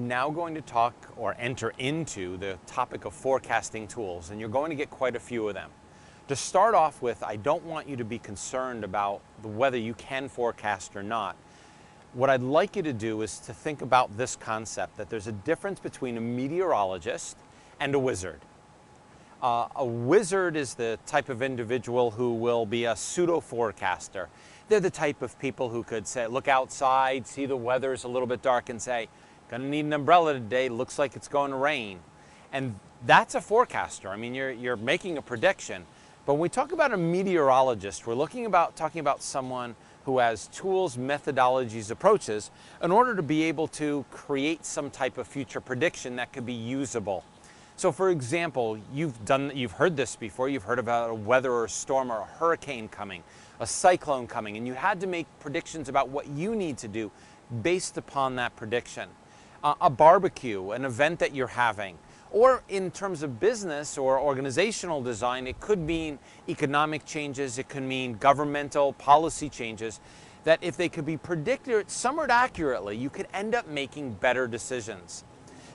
now going to talk or enter into the topic of forecasting tools, and you're going to get quite a few of them. To start off with, I don't want you to be concerned about whether you can forecast or not. What I'd like you to do is to think about this concept, that there's a difference between a meteorologist and a wizard. A wizard is the type of individual who will be a pseudo-forecaster. They're the type of people who could say, look outside, see the weather's a little bit dark and say, gonna need an umbrella today, looks like it's going to rain. And that's a forecaster. I mean, you're making a prediction. But when we talk about a meteorologist, we're talking about someone who has tools, methodologies, approaches in order to be able to create some type of future prediction that could be usable. So for example, you've heard this before, you've heard about a weather or a storm or a hurricane coming, a cyclone coming, and you had to make predictions about what you need to do based upon that prediction. A barbecue, an event that you're having, or in terms of business or organizational design, it could mean economic changes, it could mean governmental policy changes, that if they could be predicted somewhat accurately, you could end up making better decisions.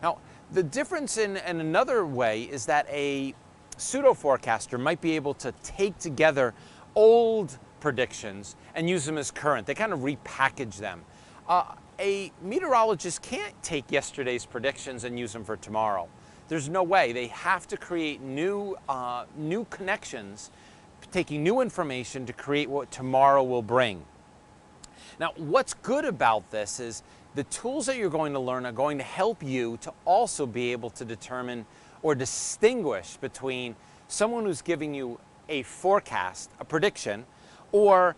Now, the difference in another way is that a pseudo-forecaster might be able to take together old predictions and use them as current. They kind of repackage them. A meteorologist can't take yesterday's predictions and use them for tomorrow. There's no way. They have to create new connections, taking new information to create what tomorrow will bring. Now, what's good about this is the tools that you're going to learn are going to help you to also be able to determine or distinguish between someone who's giving you a forecast, a prediction, or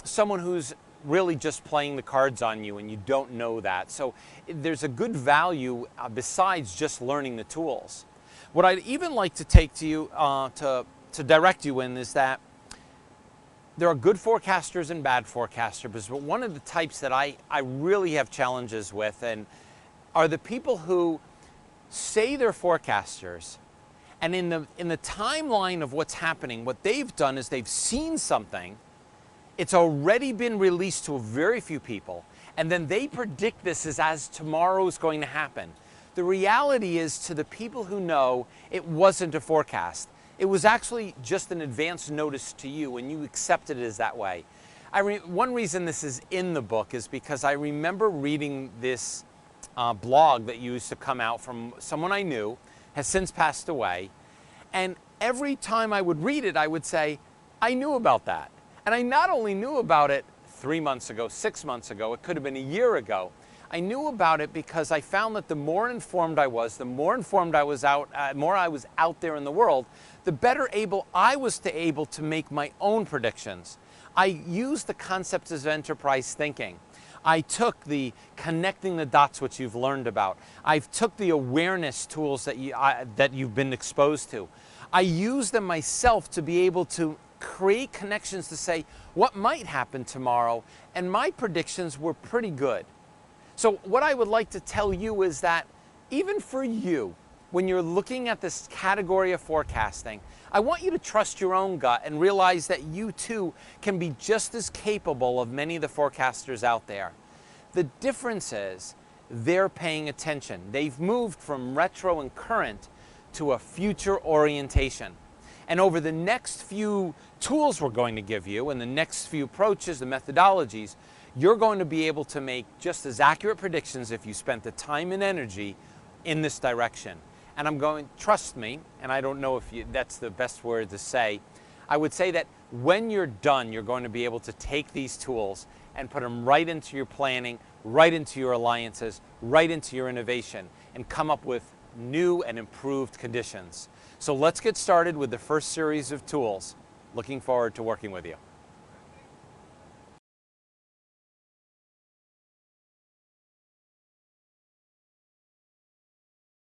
someone who's really just playing the cards on you and you don't know that. So there's a good value besides just learning the tools. What I'd even like to take to you, to direct you in, is that there are good forecasters and bad forecasters, but one of the types that I really have challenges with are the people who say they're forecasters, and in the timeline of what's happening, what they've done is they've seen something, it's already been released to a very few people, and then they predict this as tomorrow's going to happen. The reality is, to the people who know, it wasn't a forecast. It was actually just an advance notice to you, and you accepted it as that way. One reason this is in the book is because I remember reading this blog that used to come out from someone I knew, has since passed away, and every time I would read it, I would say, I knew about that. And I not only knew about it 3 months ago, 6 months ago, it could have been a year ago. I knew about it because I found that the more informed I was, the more informed I was more I was out there in the world, the better able I was to make my own predictions. I used the concepts of enterprise thinking. I took the connecting the dots, which you've learned about. I took the awareness tools that you've been exposed to. I used them myself to be able to create connections to say what might happen tomorrow, and my predictions were pretty good. So what I would like to tell you is that even for you, when you're looking at this category of forecasting, I want you to trust your own gut and realize that you too can be just as capable of many of the forecasters out there. The difference is they're paying attention. They've moved from retro and current to a future orientation. And over the next few tools we're going to give you, and the next few approaches, the methodologies, you're going to be able to make just as accurate predictions if you spent the time and energy in this direction. And trust me, and I don't know if that's the best word to say, I would say that when you're done, you're going to be able to take these tools and put them right into your planning, right into your alliances, right into your innovation, and come up with new and improved conditions. So let's get started with the first series of tools. Looking forward to working with you.